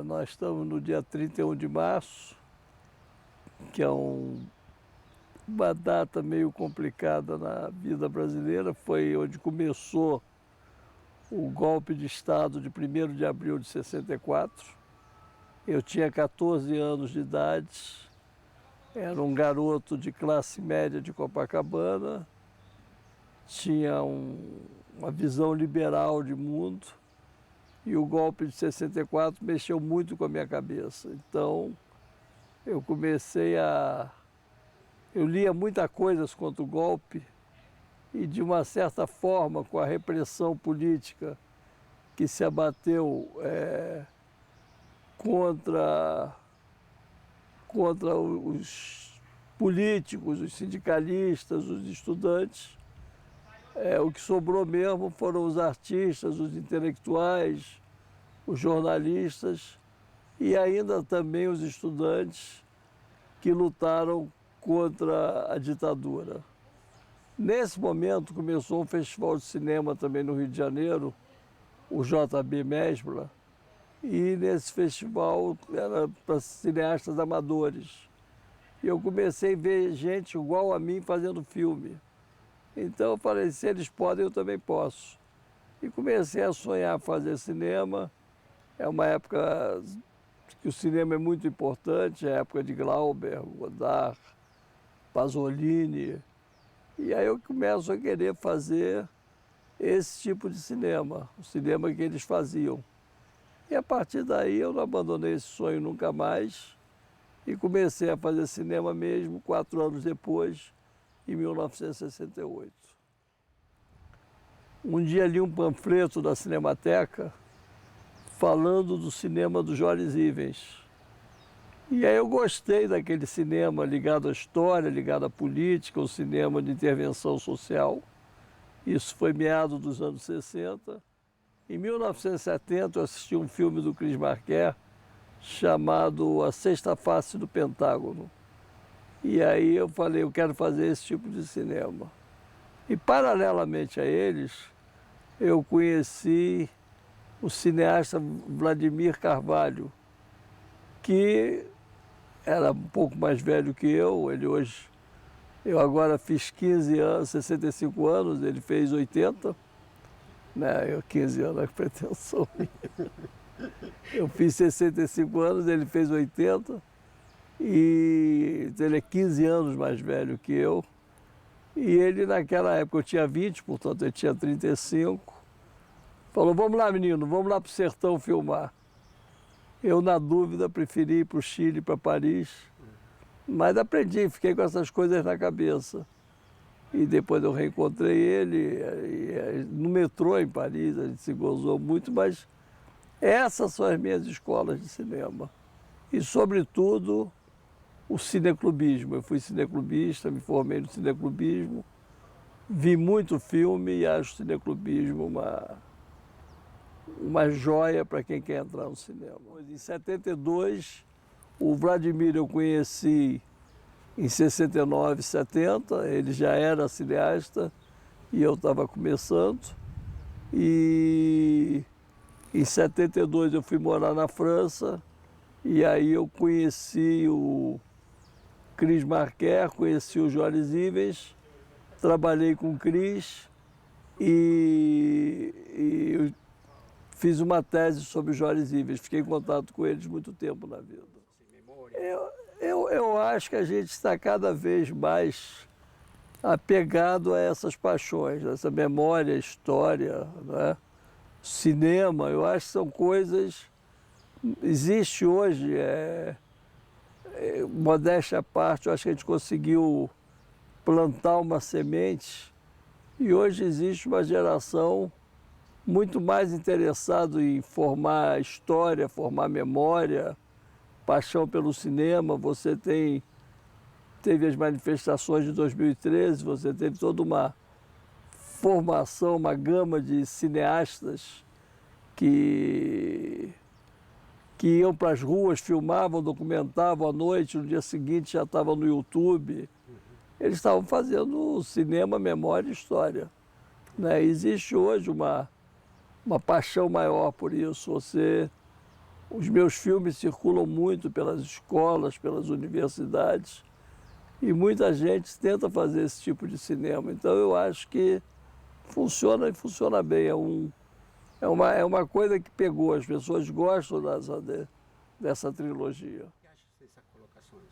Nós estamos no dia 31 de março, que é uma data meio complicada na vida brasileira. Foi onde começou o golpe de Estado de 1º de abril de 64. Eu tinha 14 anos de idade, era um garoto de classe média de Copacabana, tinha uma visão liberal de mundo, e o golpe de 64 mexeu muito com a minha cabeça. Então, eu eu lia muitas coisas contra o golpe, e de uma certa forma, com a repressão política que se abateu contra os políticos, os sindicalistas, os estudantes, o que sobrou mesmo foram os artistas, os intelectuais, os jornalistas e ainda também os estudantes que lutaram contra a ditadura. Nesse momento começou um festival de cinema também no Rio de Janeiro, o JB Mesbla, e nesse festival era para cineastas amadores. E eu comecei a ver gente igual a mim fazendo filme. Então eu falei, se eles podem, eu também posso. E comecei a sonhar fazer cinema. É uma época que o cinema é muito importante, é a época de Glauber, Godard, Pasolini. E aí eu começo a querer fazer esse tipo de cinema, o cinema que eles faziam. E a partir daí eu não abandonei esse sonho nunca mais e comecei a fazer cinema mesmo 4 anos depois, em 1968. Um dia li um panfleto da Cinemateca falando do cinema do Joris Ivens. E aí eu gostei daquele cinema ligado à história, ligado à política, o cinema de intervenção social. Isso foi meado dos anos 60. Em 1970 eu assisti um filme do Chris Marker chamado A Sexta Face do Pentágono. E aí eu falei, eu quero fazer esse tipo de cinema. E paralelamente a eles, eu conheci o cineasta Vladimir Carvalho, que era um pouco mais velho que eu. Eu agora fiz 15 anos, 65 anos, ele fez 80. Né? Eu 15 anos, que pretensão minha. Eu fiz 65 anos, ele fez 80. E ele é 15 anos mais velho que eu. E ele, naquela época, eu tinha 20, portanto, ele tinha 35. Falou, vamos lá, menino, vamos lá para o sertão filmar. Eu, na dúvida, preferi ir para o Chile, para Paris. Mas aprendi, fiquei com essas coisas na cabeça. E depois eu reencontrei ele no metrô em Paris, a gente se gozou muito, mas essas são as minhas escolas de cinema. E, sobretudo, o cineclubismo. Eu fui cineclubista, me formei no cineclubismo, vi muito filme e acho o cineclubismo uma joia para quem quer entrar no cinema. Em 72, o Vladimir eu conheci em 69, 70, ele já era cineasta e eu estava começando. E em 72 eu fui morar na França e aí eu conheci o Chris Marker, conheci o Joris Ivens, trabalhei com o Chris e fiz uma tese sobre o Joris Ivens, fiquei em contato com eles muito tempo na vida. Eu acho que a gente está cada vez mais apegado a essas paixões, essa memória, história, né? Cinema. Eu acho que são coisas... Existe hoje, modéstia à parte, eu acho que a gente conseguiu plantar uma semente e hoje existe uma geração muito mais interessada em formar história, formar memória, paixão pelo cinema. Você teve as manifestações de 2013, você teve toda uma formação, uma gama de cineastas que iam para as ruas, filmavam, documentavam à noite, no dia seguinte já estavam no YouTube. Eles estavam fazendo cinema, memória e história. Né? Existe hoje uma paixão maior por isso. Os meus filmes circulam muito pelas escolas, pelas universidades, e muita gente tenta fazer esse tipo de cinema. Então eu acho que funciona e funciona bem. É uma coisa que pegou, as pessoas gostam dessa trilogia. O que acha dessas colocações?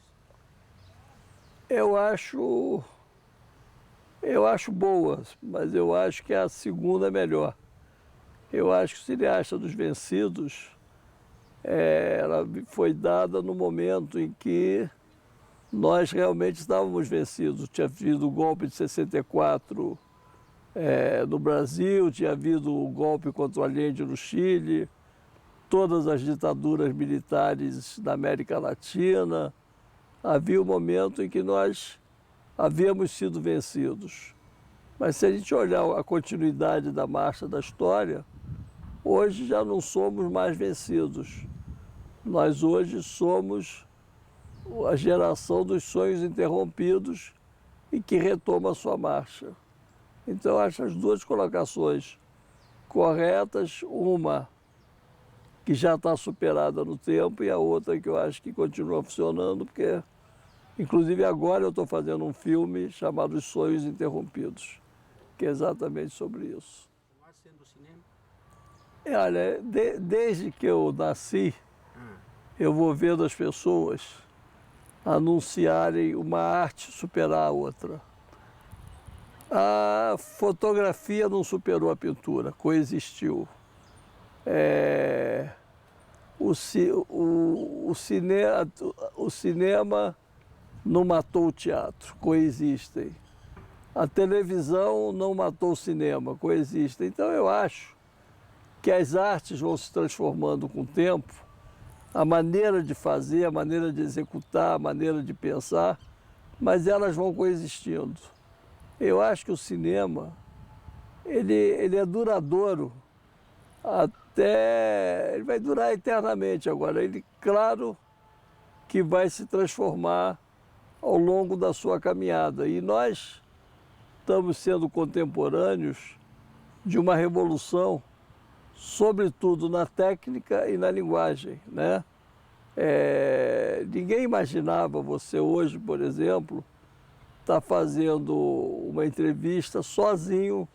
Eu acho boas, mas eu acho que a segunda é melhor. Eu acho que o Cineasta dos Vencidos, ela foi dada no momento em que nós realmente estávamos vencidos. Tinha havido o golpe de 64 no Brasil, tinha havido o golpe contra o Allende no Chile, todas as ditaduras militares da América Latina. Havia um momento em que nós havíamos sido vencidos. Mas se a gente olhar a continuidade da marcha da história, hoje já não somos mais vencidos. Nós hoje somos a geração dos sonhos interrompidos e que retoma a sua marcha. Então eu acho as duas colocações corretas, uma que já está superada no tempo e a outra que eu acho que continua funcionando, porque inclusive agora eu estou fazendo um filme chamado Os Sonhos Interrompidos, que é exatamente sobre isso. Gosta do cinema? Olha, desde que eu nasci, eu vou vendo as pessoas anunciarem uma arte superar a outra. A fotografia não superou a pintura, coexistiu. O cinema não matou o teatro, coexistem. A televisão não matou o cinema, coexistem. Então eu acho que as artes vão se transformando com o tempo, a maneira de fazer, a maneira de executar, a maneira de pensar, mas elas vão coexistindo. Eu acho que o cinema, ele é duradouro ele vai durar eternamente agora. Ele, claro, que vai se transformar ao longo da sua caminhada. E nós estamos sendo contemporâneos de uma revolução, sobretudo na técnica e na linguagem, né? Ninguém imaginava você hoje, por exemplo, estar fazendo uma entrevista sozinho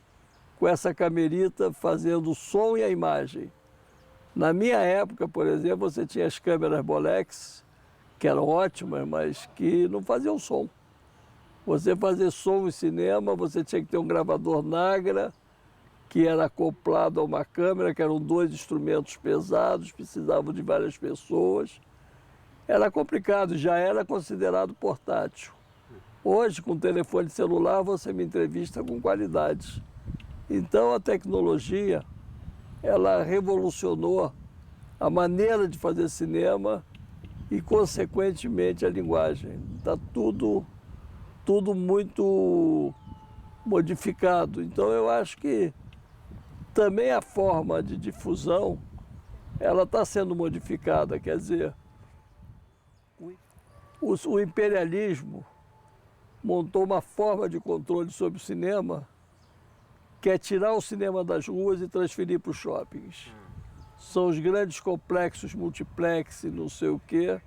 com essa camerita, fazendo o som e a imagem. Na minha época, por exemplo, você tinha as câmeras Bolex, que eram ótimas, mas que não faziam som. Você fazer som em cinema, você tinha que ter um gravador Nagra, que era acoplado a uma câmera, que eram dois instrumentos pesados, precisavam de várias pessoas. Era complicado, já era considerado portátil. Hoje, com telefone celular, você me entrevista com qualidade. Então, a tecnologia, ela revolucionou a maneira de fazer cinema e, consequentemente, a linguagem. Está tudo muito modificado. Então, eu acho que também a forma de difusão, ela está sendo modificada. Quer dizer, o imperialismo montou uma forma de controle sobre o cinema que é tirar o cinema das ruas e transferir para os shoppings. São os grandes complexos multiplex, não sei o quê,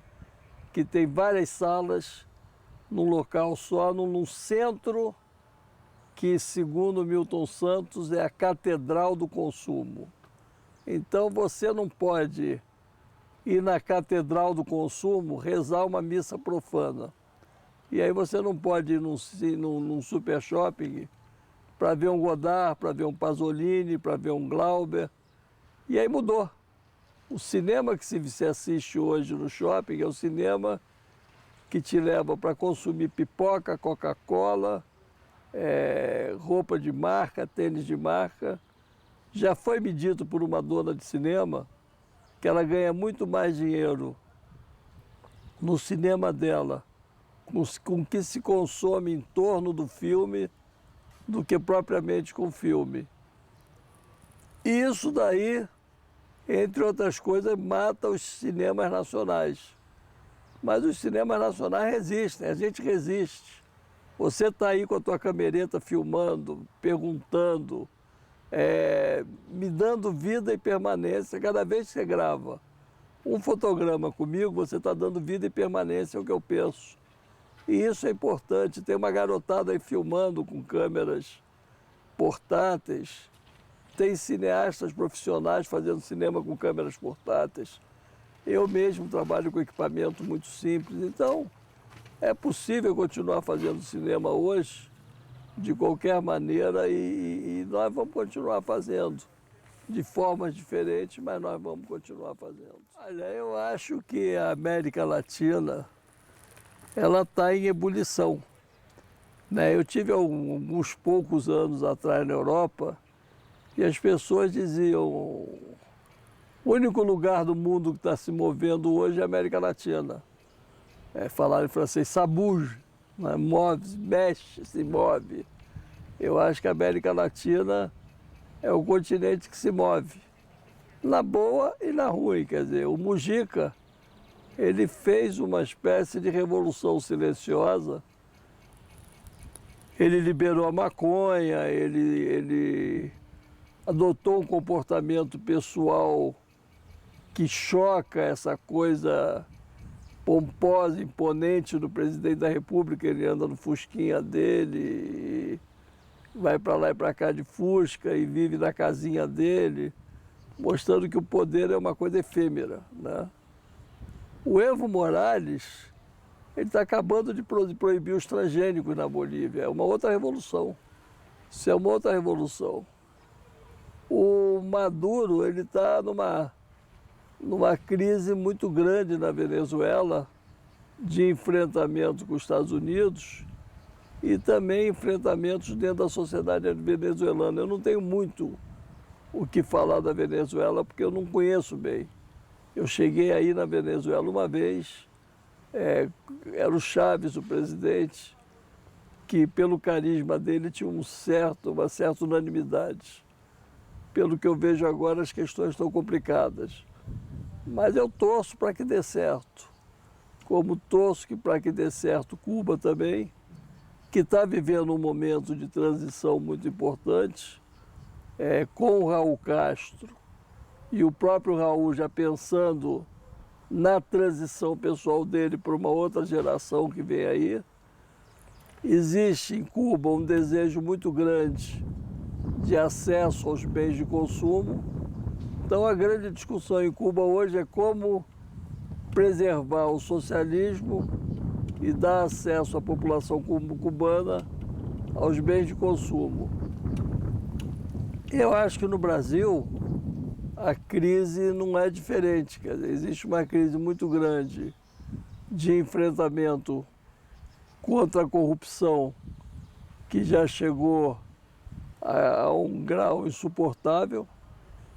que tem várias salas num local só, num centro que, segundo Milton Santos, é a catedral do consumo. Então você não pode ir na catedral do consumo rezar uma missa profana. E aí você não pode ir num super shopping para ver um Godard, para ver um Pasolini, para ver um Glauber. E aí mudou. O cinema que se assiste hoje no shopping é o cinema que te leva para consumir pipoca, Coca-Cola, roupa de marca, tênis de marca. Já foi me dito por uma dona de cinema que ela ganha muito mais dinheiro no cinema dela, com o que se consome em torno do filme, do que propriamente com o filme. E isso daí, entre outras coisas, mata os cinemas nacionais. Mas os cinemas nacionais resistem, a gente resiste. Você está aí com a tua camereta filmando, perguntando, me dando vida e permanência cada vez que você grava um fotograma comigo, você está dando vida e permanência ao que eu penso. E isso é importante. Tem uma garotada aí filmando com câmeras portáteis. Tem cineastas profissionais fazendo cinema com câmeras portáteis. Eu mesmo trabalho com equipamento muito simples. Então, é possível continuar fazendo cinema hoje, de qualquer maneira, e nós vamos continuar fazendo. De formas diferentes, mas nós vamos continuar fazendo. Olha, eu acho que a América Latina, ela está em ebulição, né? Eu tive alguns poucos anos atrás na Europa e as pessoas diziam: o único lugar do mundo que está se movendo hoje é a América Latina. Falar em francês, ça bouge, né? Move, mexe, se move. Eu acho que a América Latina é o continente que se move, na boa e na ruim. Quer dizer, o Mujica, ele fez uma espécie de revolução silenciosa. Ele liberou a maconha, ele adotou um comportamento pessoal que choca essa coisa pomposa, imponente do presidente da República. Ele anda no fusquinha dele, vai para lá e para cá de fusca e vive na casinha dele, mostrando que o poder é uma coisa efêmera, né? O Evo Morales, ele está acabando de proibir os transgênicos na Bolívia. É uma outra revolução. Isso é uma outra revolução. O Maduro, ele está numa crise muito grande na Venezuela, de enfrentamento com os Estados Unidos e também enfrentamentos dentro da sociedade venezuelana. Eu não tenho muito o que falar da Venezuela, porque eu não conheço bem. Eu cheguei aí na Venezuela uma vez, era o Chávez, o presidente, que pelo carisma dele tinha uma certa unanimidade. Pelo que eu vejo agora, as questões estão complicadas. Mas eu torço para que dê certo. Como torço para que dê certo Cuba também, que está vivendo um momento de transição muito importante, com o Raul Castro, e o próprio Raul já pensando na transição pessoal dele para uma outra geração que vem aí. Existe em Cuba um desejo muito grande de acesso aos bens de consumo. Então a grande discussão em Cuba hoje é como preservar o socialismo e dar acesso à população cubana aos bens de consumo. Eu acho que no Brasil a crise não é diferente. Quer dizer, existe uma crise muito grande de enfrentamento contra a corrupção, que já chegou a um grau insuportável,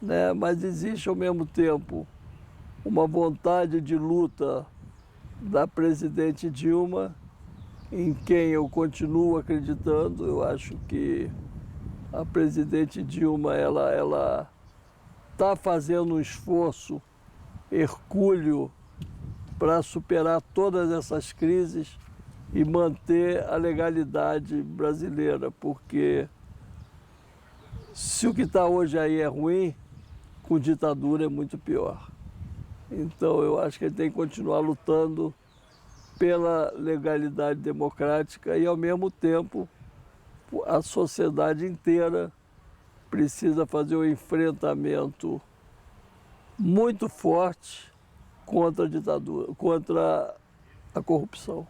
né? Mas existe ao mesmo tempo uma vontade de luta da presidente Dilma, em quem eu continuo acreditando. Eu acho que a presidente Dilma, ela está fazendo um esforço hercúleo para superar todas essas crises e manter a legalidade brasileira, porque se o que está hoje aí é ruim, com ditadura é muito pior. Então eu acho que ele tem que continuar lutando pela legalidade democrática e, ao mesmo tempo, a sociedade inteira precisa fazer um enfrentamento muito forte contra a ditadura, contra a corrupção.